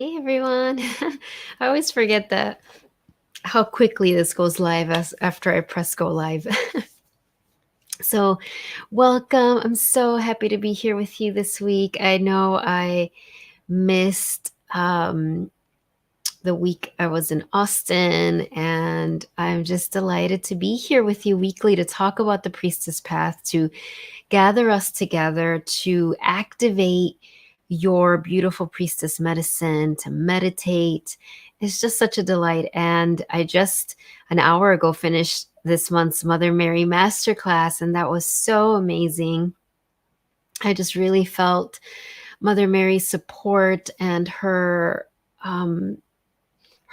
Hey everyone. I always forget that how quickly this goes live as after I press go live. So, welcome. I'm so happy to be here with you this week. I know I missed the week I was in Austin, and I'm just delighted to be here with you weekly to talk about the Priestess Path, to gather us together, to activate your beautiful priestess medicine, to meditate. It's just such a delight. And I just an hour ago finished this month's Mother Mary Masterclass, and that was so amazing. I just really felt Mother Mary's support and her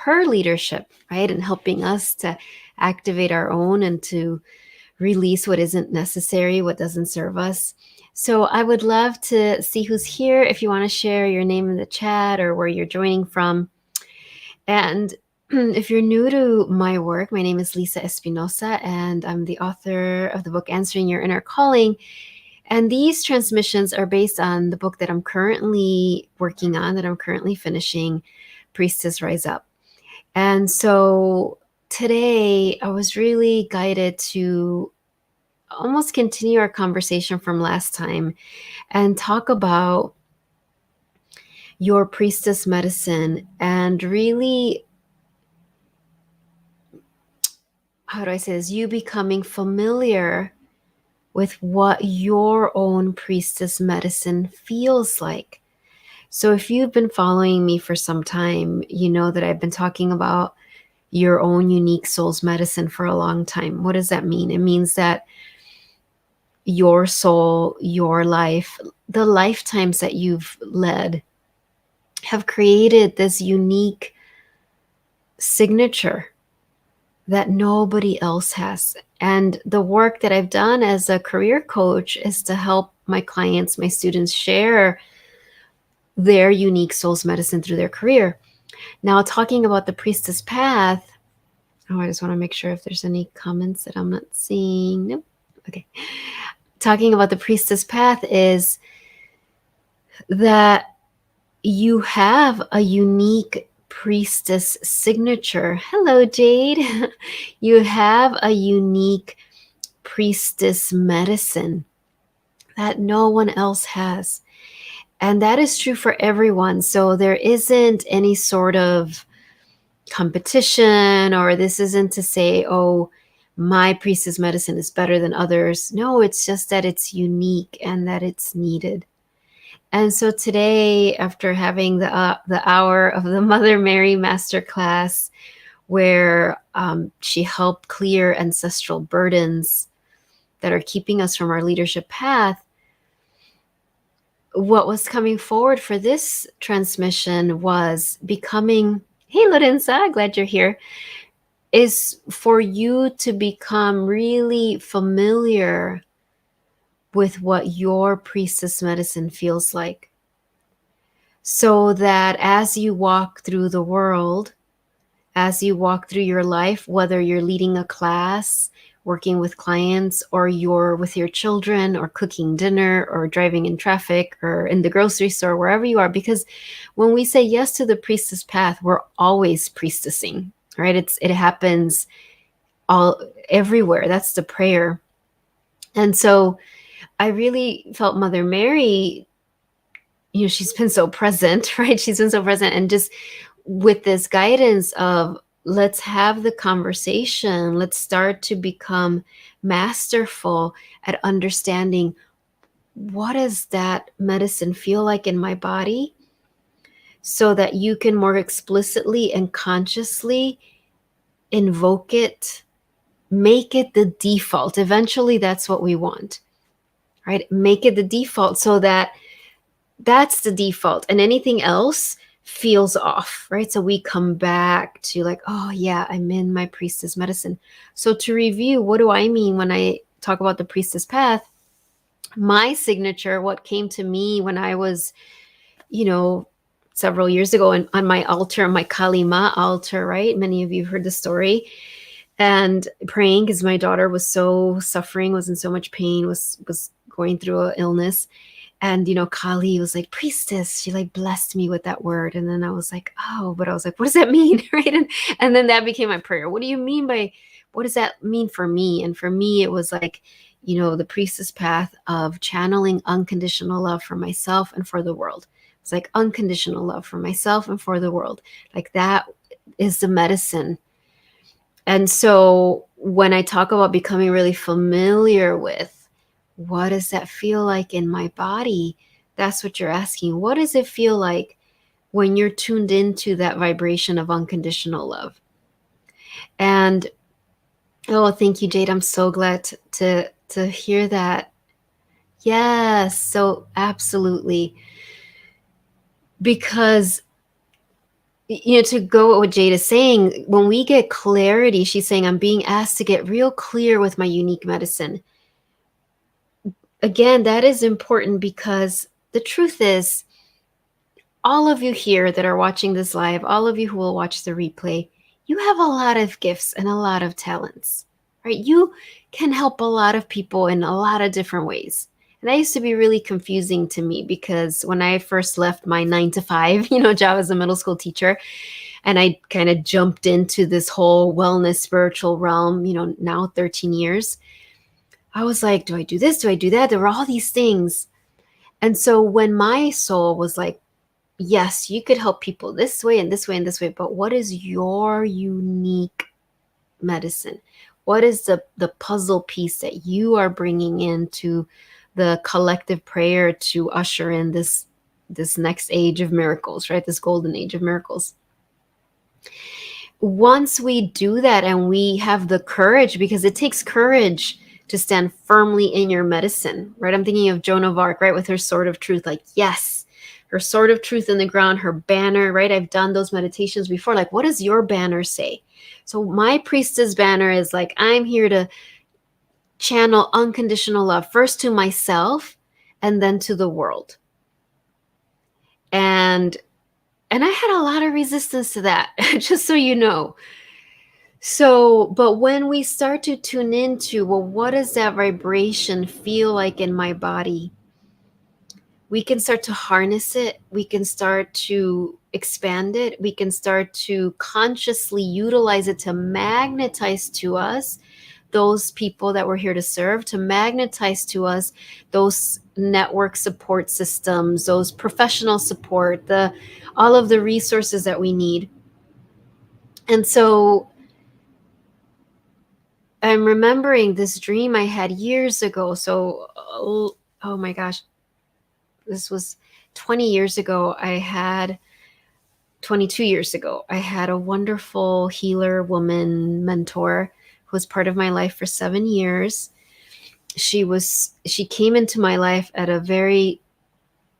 leadership, right, in helping us to activate our own and to release what isn't necessary, what doesn't serve us. So I would love to see who's here. If you want to share your name in the chat or where you're joining from. And if you're new to my work, my name is Lisa Espinosa, and I'm the author of the book Answering Your Inner Calling. And these transmissions are based on the book that I'm currently working on, that I'm currently finishing, Priestess Rise Up. And so today I was really guided to almost continue our conversation from last time and talk about your priestess medicine and really, how do I say this, you becoming familiar with what your own priestess medicine feels like. So if you've been following me for some time, you know that I've been talking about your own unique soul's medicine for a long time. What does that mean? It means that your soul, your life, the lifetimes that you've led have created this unique signature that nobody else has. And the work that I've done as a career coach is to help my clients, my students share their unique soul's medicine through their career. Now, talking about the Priestess Path, I just want to make sure if there's any comments that I'm not seeing. Nope. Okay. Talking about the Priestess Path is that you have a unique priestess signature. Hello, Jade. You have a unique priestess medicine that no one else has. And that is true for everyone. So there isn't any sort of competition, or this isn't to say, oh, my priestess medicine is better than others. No, it's just that it's unique and that it's needed. And so today, after having the hour of the Mother Mary Masterclass, where she helped clear ancestral burdens that are keeping us from our leadership path, what was coming forward for this transmission was becoming, hey, Lorenza, glad you're here, is for you to become really familiar with what your priestess medicine feels like. So that as you walk through the world, as you walk through your life, whether you're leading a class, working with clients, or you're with your children, or cooking dinner, or driving in traffic, or in the grocery store, wherever you are, because when we say yes to the priestess path, we're always priestessing, right? It happens everywhere. That's the prayer. And so I really felt Mother Mary, she's been so present, right? She's been so present. And just with this guidance of, let's have the conversation. Let's start to become masterful at understanding, what does that medicine feel like in my body? So that you can more explicitly and consciously invoke it, make it the default. Eventually, that's what we want, right? Make it the default so that that's the default, and anything else feels off, right? So we come back to like, oh yeah, I'm in my priestess medicine. So to review, what do I mean when I talk about the priestess path? My signature, what came to me when I was, several years ago on my altar, my Kalima altar, right? Many of you have heard the story. And praying because my daughter was so suffering, was in so much pain, was going through an illness. And, Kali was like, priestess. She like blessed me with that word. And then I was like, oh, but I was like, what does that mean? Right. And then that became my prayer. What do you mean by, what does that mean for me? And for me, it was like, the priestess path of channeling unconditional love for myself and for the world. It's like unconditional love for myself and for the world. Like that is the medicine. And so when I talk about becoming really familiar with what does that feel like in my body, that's what you're asking. What does it feel like when you're tuned into that vibration of unconditional love? And oh, thank you, Jade. I'm so glad to hear that. Yes, so absolutely. Because to go with what Jade is saying, when we get clarity, she's saying, I'm being asked to get real clear with my unique medicine. Again, that is important because the truth is, all of you here that are watching this live, all of you who will watch the replay, you have a lot of gifts and a lot of talents, right? You can help a lot of people in a lot of different ways. And that used to be really confusing to me because when I first left my 9 to 5, job as a middle school teacher, and I kind of jumped into this whole wellness spiritual realm, now 13 years, I was like, do I do this? Do I do that? There were all these things. And so when my soul was like, yes, you could help people this way and this way and this way, but what is your unique medicine? What is the puzzle piece that you are bringing into the collective prayer to usher in this next age of miracles, right? This golden age of miracles. Once we do that and we have the courage, because it takes courage to stand firmly in your medicine, right? I'm thinking of Joan of Arc, right? With her sword of truth, like, yes, her sword of truth in the ground, her banner, right? I've done those meditations before. Like, what does your banner say? So my priestess banner is like, I'm here to channel unconditional love, first to myself and then to the world. And I had a lot of resistance to that, just so you know. So, but when we start to tune into, well, what does that vibration feel like in my body? We can start to harness it. We can start to expand it. We can start to consciously utilize it to magnetize to us those people that we're here to serve, to magnetize to us those network support systems, those professional support, all of the resources that we need. And so I'm remembering this dream I had years ago. So, oh my gosh, this was 20 years ago. 22 years ago, I had a wonderful healer woman mentor who was part of my life for 7 years. She came into my life at a very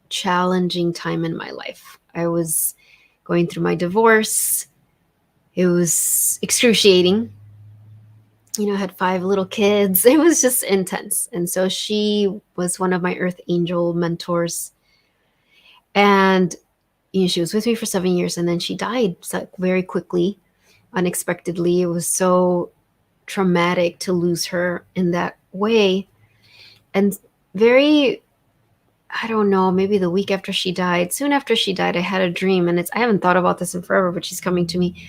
challenging time in my life. I was going through my divorce. It was excruciating. I had 5 little kids. It was just intense. And so she was one of my earth angel mentors. And she was with me for 7 years, and then she died very quickly, unexpectedly. It was so traumatic to lose her in that way. And I don't know, maybe the week after she died, soon after she died, I had a dream, and I haven't thought about this in forever, but she's coming to me,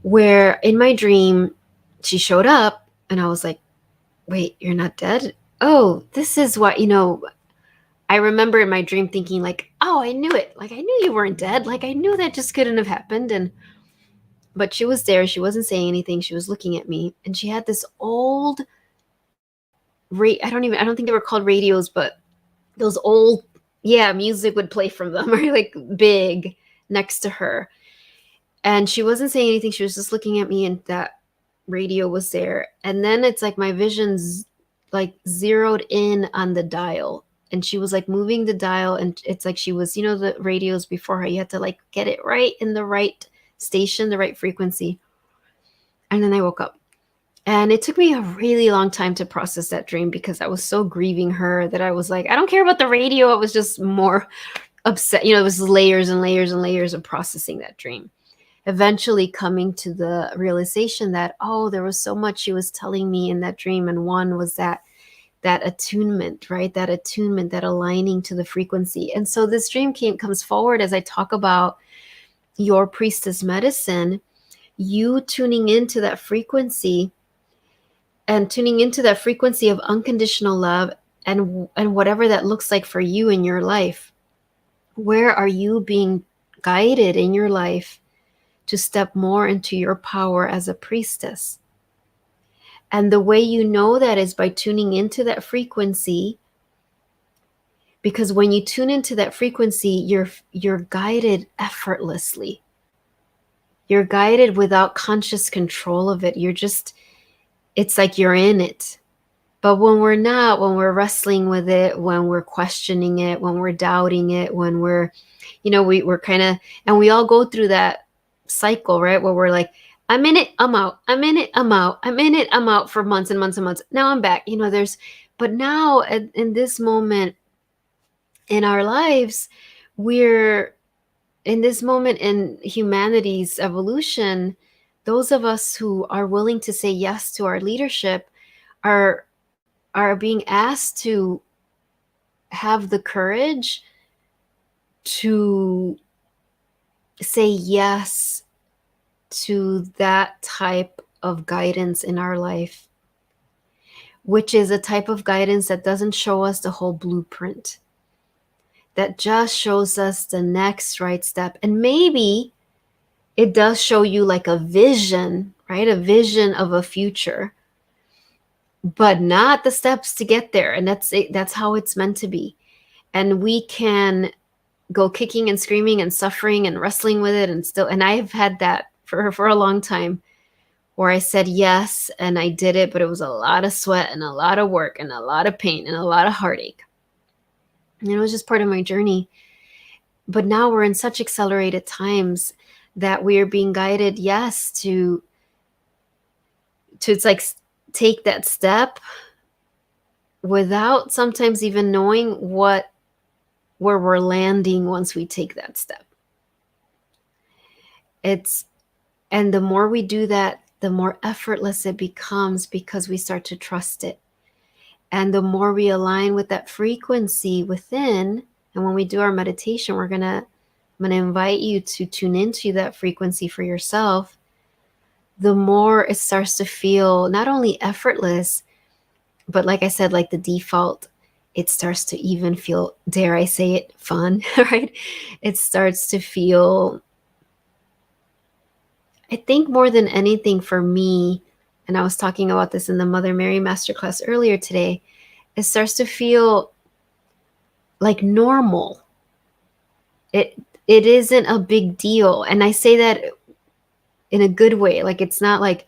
where in my dream, she showed up, and I was like, wait, you're not dead? Oh, this is what, I remember in my dream thinking like, oh, I knew it. Like, I knew you weren't dead. Like, I knew that just couldn't have happened. But she was there. She wasn't saying anything. She was looking at me, and she had this old I don't think they were called radios, but those old, music would play from them, right? Like big next to her. And she wasn't saying anything. She was just looking at me, and that radio was there. And then it's like my vision's like zeroed in on the dial, and she was like moving the dial, and it's like she was, the radios before her, you had to like get it right in the right station, the right frequency. And then I woke up, and it took me a really long time to process that dream because I was so grieving her that I was like, I don't care about the radio. I was just more upset. It was layers and layers and layers of processing that dream. Eventually coming to the realization that, oh, there was so much she was telling me in that dream. And one was that that attunement, right? That attunement, that aligning to the frequency. And so this dream comes forward as I talk about your priestess medicine, you tuning into that frequency and tuning into that frequency of unconditional love and whatever that looks like for you in your life. Where are you being guided in your life to step more into your power as a priestess? And the way you know that is by tuning into that frequency, because when you tune into that frequency, you're guided effortlessly. You're guided without conscious control of it. It's like you're in it. But when we're not, when we're wrestling with it, when we're questioning it, when we're doubting it, when we're, we're kind of, and we all go through that cycle, right? Where we're like, I'm in it, I'm out. I'm in it, I'm out. I'm in it, I'm out for months and months and months. Now I'm back. But now in this moment in our lives, we're in this moment in humanity's evolution, those of us who are willing to say yes to our leadership are being asked to have the courage to say yes to that type of guidance in our life, which is a type of guidance that doesn't show us the whole blueprint, that just shows us the next right step. And maybe it does show you like a vision, right? A vision of a future, but not the steps to get there. And that's it. That's how it's meant to be. And we can go kicking and screaming and suffering and wrestling with it and I've had that for a long time, where I said yes and I did it, but it was a lot of sweat and a lot of work and a lot of pain and a lot of heartache. And it was just part of my journey. But now we're in such accelerated times that we are being guided, yes, to it's like take that step without sometimes even knowing where we're landing once we take that step. And the more we do that, the more effortless it becomes, because we start to trust it. And the more we align with that frequency within, and when we do our meditation, I'm going to invite you to tune into that frequency for yourself, the more it starts to feel not only effortless, but like I said, like the default, it starts to even feel, dare I say it, fun, right? It starts to feel, I think more than anything for me, and I was talking about this in the Mother Mary Masterclass earlier today, it starts to feel like normal. It isn't a big deal. And I say that in a good way. Like, it's not like,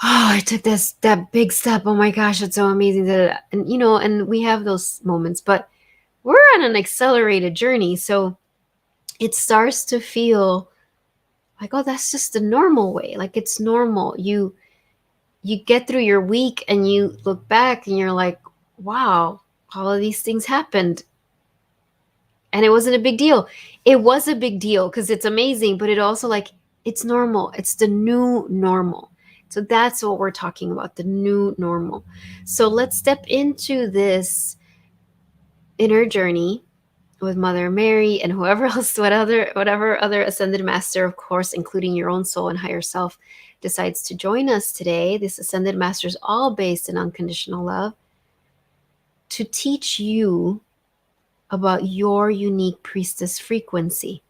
oh, I took that big step. Oh my gosh, it's so amazing. And, and we have those moments, but we're on an accelerated journey. So it starts to feel like, oh, that's just the normal way. Like, it's normal. You get through your week and you look back and you're like, wow, all of these things happened. And it wasn't a big deal. It was a big deal because it's amazing, but it also, like, it's normal. It's the new normal. So that's what we're talking about, the new normal. So let's step into this inner journey with Mother Mary and whoever else, whatever other ascended master, of course, including your own soul and higher self, decides to join us today. This ascended master is all based in unconditional love, to teach you about your unique priestess frequency.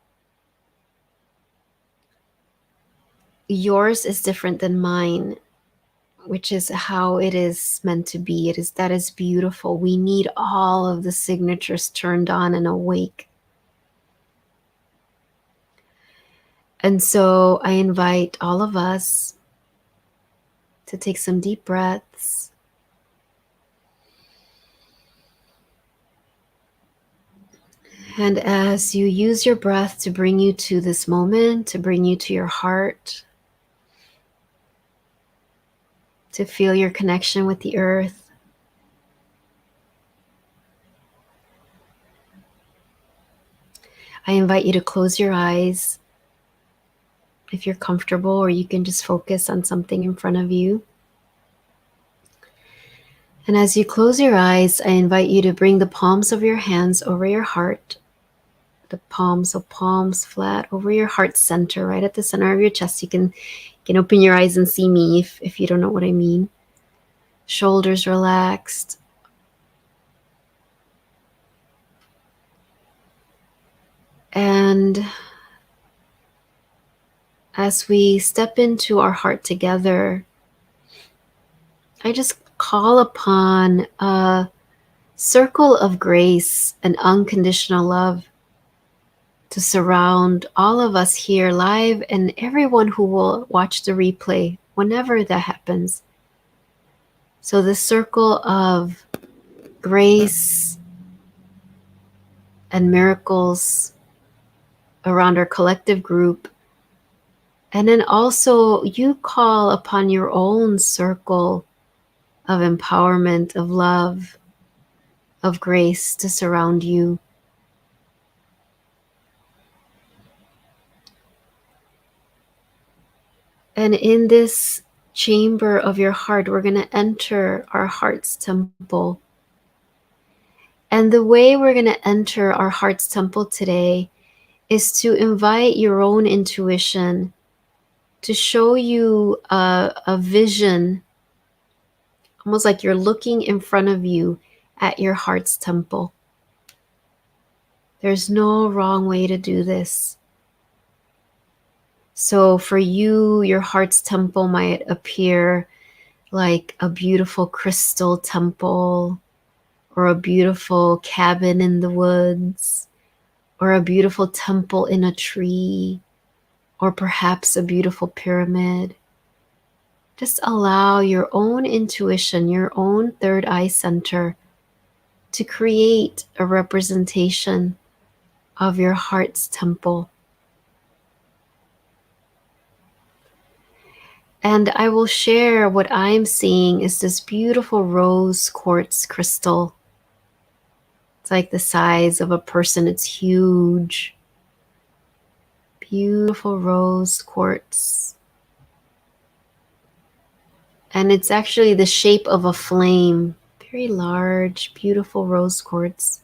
Yours is different than mine, which is how it is meant to be. That is beautiful. We need all of the signatures turned on and awake. And so I invite all of us to take some deep breaths. And as you use your breath to bring you to this moment, to bring you to your heart, to feel your connection with the earth, I invite you to close your eyes if you're comfortable, or you can just focus on something in front of you. And as you close your eyes, I invite you to bring the palms of your hands over your heart, the palms flat over your heart center, right at the center of your chest. You can open your eyes and see me if you don't know what I mean. Shoulders relaxed. And as we step into our heart together, I just call upon a circle of grace and unconditional love to surround all of us here live and everyone who will watch the replay whenever that happens. So the circle of grace and miracles around our collective group. And then also you call upon your own circle of empowerment, of love, of grace to surround you. And in this chamber of your heart, we're going to enter our heart's temple. And the way we're going to enter our heart's temple today is to invite your own intuition to show you a vision, almost like you're looking in front of you at your heart's temple. There's no wrong way to do this. So for you, your heart's temple might appear like a beautiful crystal temple, or a beautiful cabin in the woods, or a beautiful temple in a tree, or perhaps a beautiful pyramid. Just allow your own intuition, your own third eye center, to create a representation of your heart's temple. And I will share what I'm seeing is this beautiful rose quartz crystal. It's like the size of a person. It's huge. Beautiful rose quartz. And it's actually the shape of a flame. Very large, beautiful rose quartz.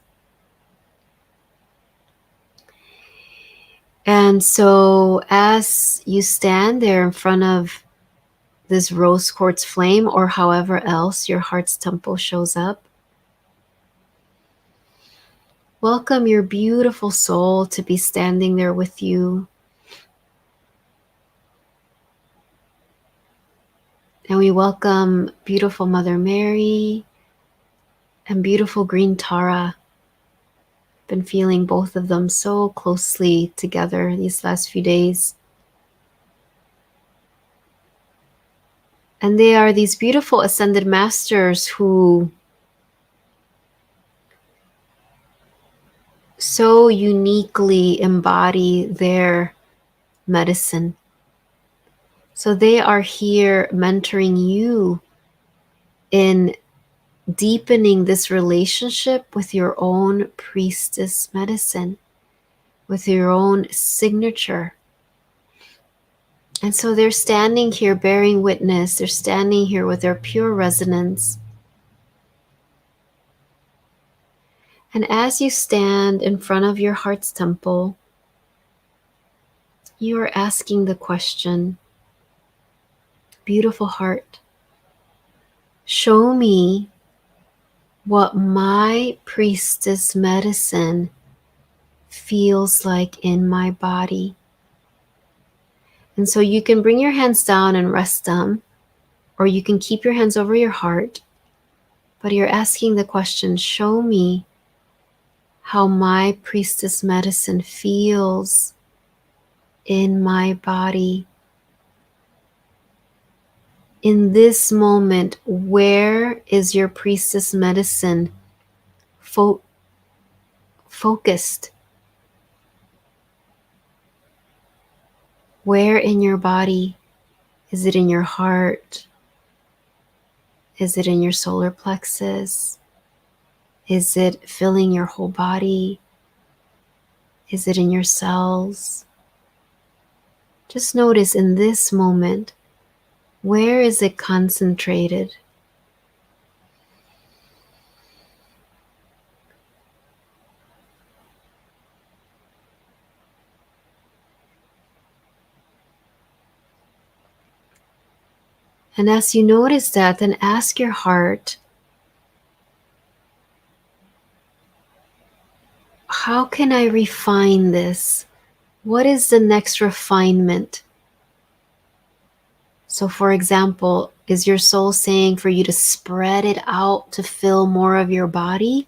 And so as you stand there in front of this rose quartz flame, or however else your heart's temple shows up, welcome your beautiful soul to be standing there with you. And we welcome beautiful Mother Mary and beautiful Green Tara. Been feeling both of them so closely together these last few days. And they are these beautiful ascended masters who so uniquely embody their medicine. So they are here mentoring you in deepening this relationship with your own priestess medicine, with your own signature. And so they're standing here bearing witness. They're standing here with their pure resonance. And as you stand in front of your heart's temple, you are asking the question, beautiful heart, show me what my priestess medicine feels like in my body. And so you can bring your hands down and rest them, or you can keep your hands over your heart, but you're asking the question, show me how my priestess medicine feels in my body. In this moment, where is your priestess medicine focused? Where in your body? Is it in your heart? Is it in your solar plexus? Is it filling your whole body? Is it in your cells? Just notice in this moment, where is it concentrated? And as you notice that, then ask your heart, how can I refine this? What is the next refinement? So, for example, is your soul saying for you to spread it out to fill more of your body?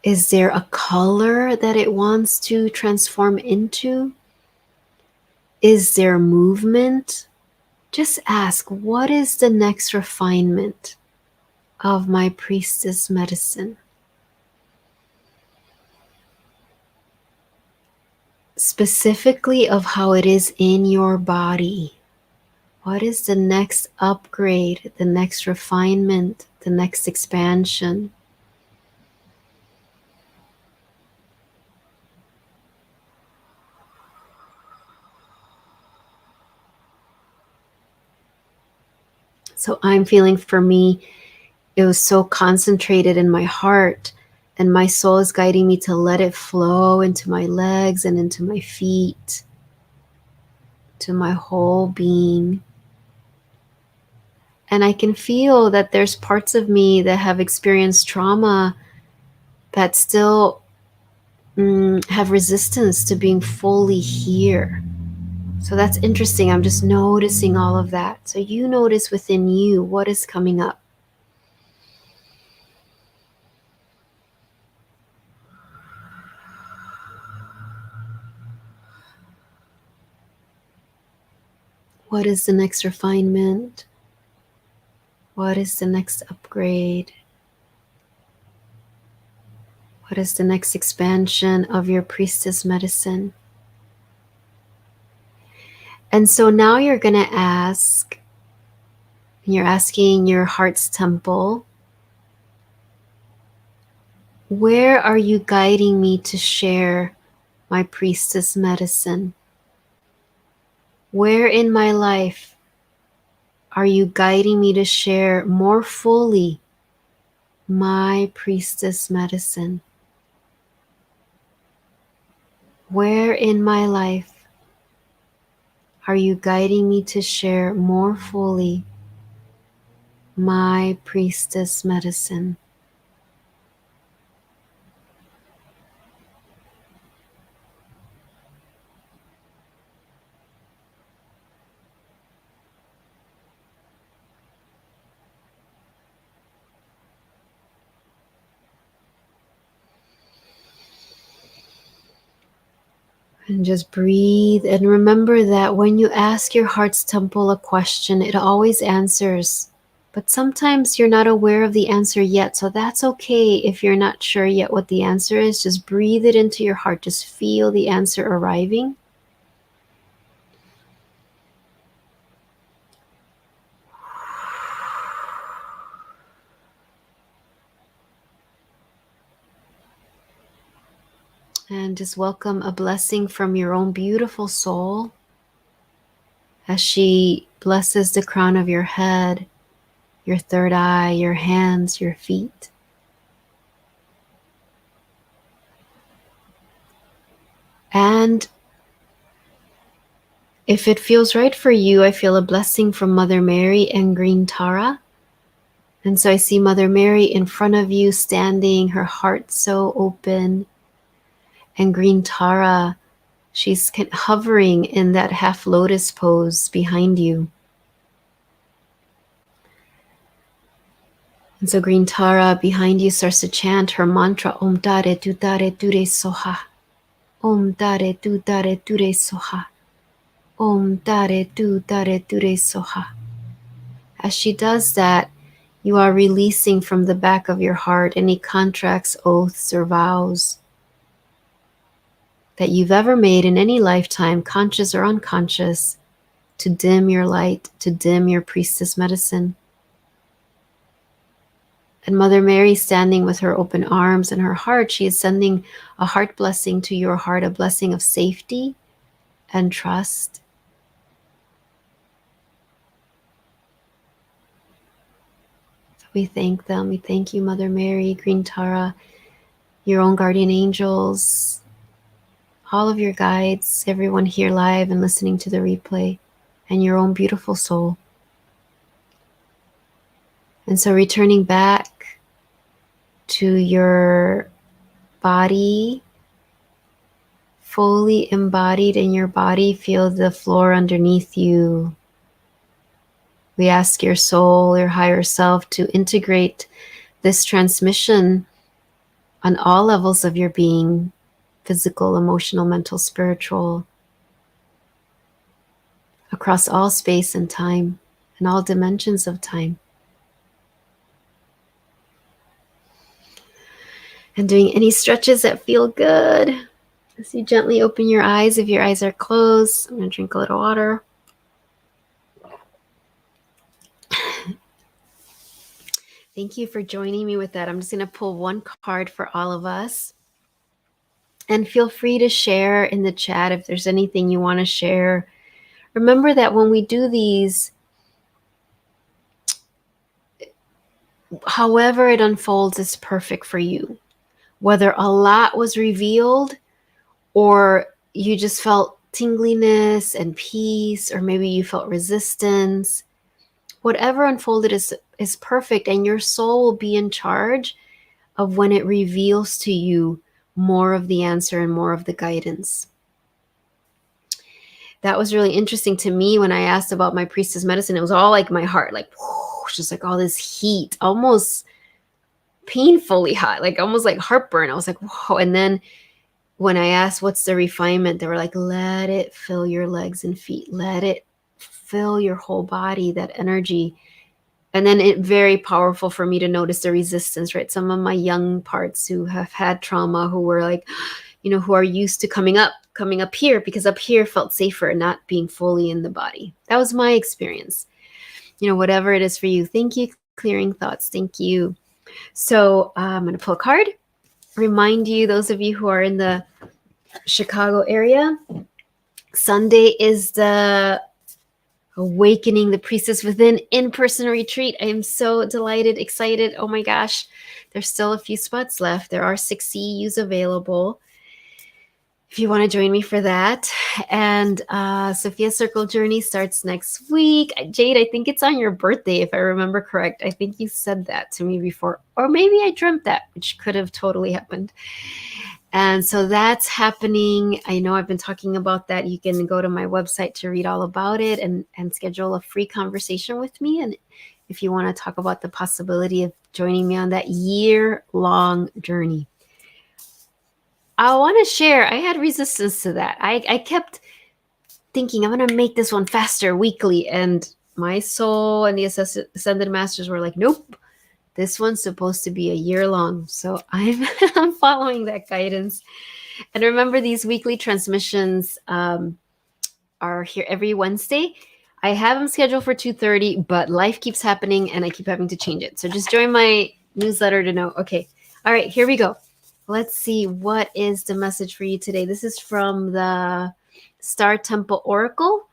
Is there a color that it wants to transform into? Is there movement? Just ask, what is the next refinement of my priestess medicine? Specifically of how it is in your body. What is the next upgrade, the next refinement, the next expansion? So I'm feeling, for me, it was so concentrated in my heart, and my soul is guiding me to let it flow into my legs and into my feet, to my whole being. And I can feel that there's parts of me that have experienced trauma that still have resistance to being fully here. So that's interesting. I'm just noticing all of that. So you notice within you what is coming up. What is the next refinement? What is the next upgrade? What is the next expansion of your priestess medicine? And so now you're going to ask, you're asking your heart's temple, where are you guiding me to share my priestess medicine? Where in my life are you guiding me to share more fully my priestess medicine? Where in my life are you guiding me to share more fully my priestess medicine? And just breathe, and remember that when you ask your heart's temple a question, it always answers. But sometimes you're not aware of the answer yet, so that's okay if you're not sure yet what the answer is. Just breathe it into your heart. Just feel the answer arriving. And just welcome a blessing from your own beautiful soul as she blesses the crown of your head, your third eye, your hands, your feet. And if it feels right for you, I feel a blessing from Mother Mary and Green Tara. And so I see Mother Mary in front of you standing, her heart so open. And Green Tara, she's hovering in that half lotus pose behind you. And so Green Tara behind you starts to chant her mantra, Om Dare Tu Dare Dure Soha. Om Dare Tu Dare Dure Soha. Om Dare Tu Dare Dure Soha. As she does that, you are releasing from the back of your heart any contracts, oaths, or vows that you've ever made in any lifetime, conscious or unconscious, to dim your light, to dim your priestess medicine. And Mother Mary, standing with her open arms and her heart, she is sending a heart blessing to your heart, a blessing of safety and trust. So we thank them. We thank you, Mother Mary, Green Tara, your own guardian angels, all of your guides, everyone here live and listening to the replay. and your own beautiful soul. And so returning back to your body, fully embodied in your body, feel the floor underneath you. We ask your soul, your higher self, to integrate this transmission on all levels of your being, physical, emotional, mental, spiritual, across all space and time and all dimensions of time. And doing any stretches that feel good. As you gently open your eyes, if your eyes are closed, I'm going to drink a little water. Thank you for joining me with that. I'm just going to pull one card for all of us. And feel free to share in the chat if there's anything you want to share. Remember that when we do these, however it unfolds is perfect for you. Whether a lot was revealed or you just felt tingliness and peace, or maybe you felt resistance, whatever unfolded is perfect, and your soul will be in charge of when it reveals to you more of the answer and more of the guidance. That was really interesting to me when I asked about my priestess medicine. It was all like my heart, like whoosh, just like all this heat, almost painfully hot, like almost like heartburn. I was like, whoa. And then when I asked what's the refinement, they were like, let it fill your legs and feet. Let it fill your whole body, that energy. And then it very powerful for me to notice the resistance, right? Some of my young parts who have had trauma, who were like, who are used to coming up here, because up here felt safer, not being fully in the body. That was my experience. Whatever it is for you. Thank you, Clearing Thoughts. Thank you. So I'm going to pull a card. Remind you, those of you who are in the Chicago area, Sunday is the Awakening the Priestess Within in-person retreat. I am so delighted, excited. Oh my gosh, there's still a few spots left. There are 6 CEUs available if you want to join me for that. And Sophia's Circle Journey starts next week. Jade, I think it's on your birthday, if I remember correct. I think you said that to me before, or maybe I dreamt that, which could have totally happened. And so that's happening. I know I've been talking about that. You can go to my website to read all about it and schedule a free conversation with me. And if you want to talk about the possibility of joining me on that year-long journey. I want to share, I had resistance to that. I kept thinking, I'm going to make this one faster weekly. And my soul and the Ascended Masters were like, nope, this one's supposed to be a year long. So I'm following that guidance. And remember, these weekly transmissions are here every Wednesday. I have them scheduled for 2:30, but life keeps happening and I keep having to change it. So just join my newsletter to know. Okay. All right, here we go. Let's see, what is the message for you today? This is from the Star Temple Oracle.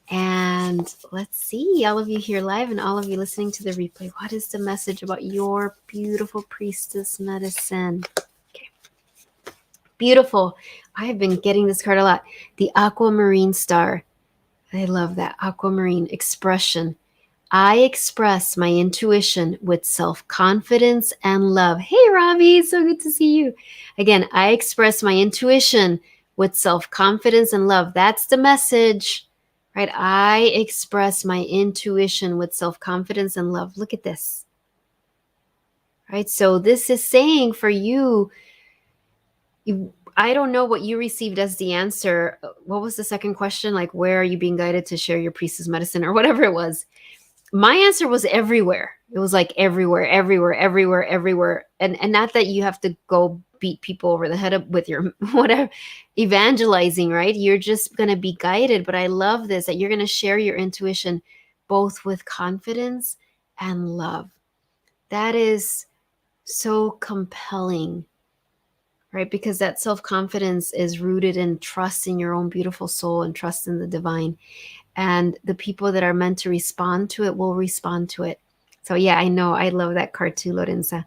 And let's see, all of you here live and all of you listening to the replay, what is the message about your beautiful priestess medicine? Okay. Beautiful. I have been getting this card a lot. The Aquamarine Star. I love that. Aquamarine expression. I express my intuition with self-confidence and love. Hey, Robbie, so good to see you. Again, I express my intuition with self-confidence and love. That's the message, right? I express my intuition with self-confidence and love. Look at this, right? So this is saying for you, I don't know what you received as the answer. What was the second question? Like, where are you being guided to share your priestess medicine or whatever it was? My answer was everywhere. It was like everywhere, everywhere, everywhere, everywhere. And not that you have to go beat people over the head with your whatever evangelizing, right? You're just going to be guided. But I love this, that you're going to share your intuition both with confidence and love. That is so compelling, right? Because that self-confidence is rooted in trust in your own beautiful soul and trust in the divine. And the people that are meant to respond to it will respond to it. So yeah, I know. I love that card too, Lorenza.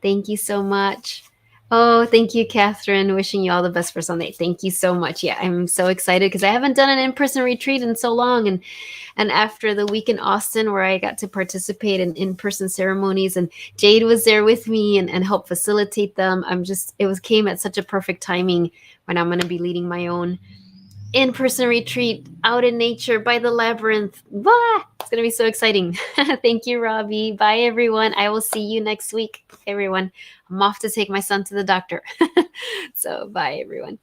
Thank you so much. Oh, thank you, Catherine. Wishing you all the best for Sunday. Thank you so much. Yeah, I'm so excited because I haven't done an in-person retreat in so long, and after the week in Austin where I got to participate in in-person ceremonies and Jade was there with me and help facilitate them. It was came at such a perfect timing when I'm going to be leading my own in-person retreat out in nature by the labyrinth. Wah! It's going to be so exciting. Thank you, Robbie. Bye, everyone. I will see you next week, everyone. I'm off to take my son to the doctor. So bye, everyone.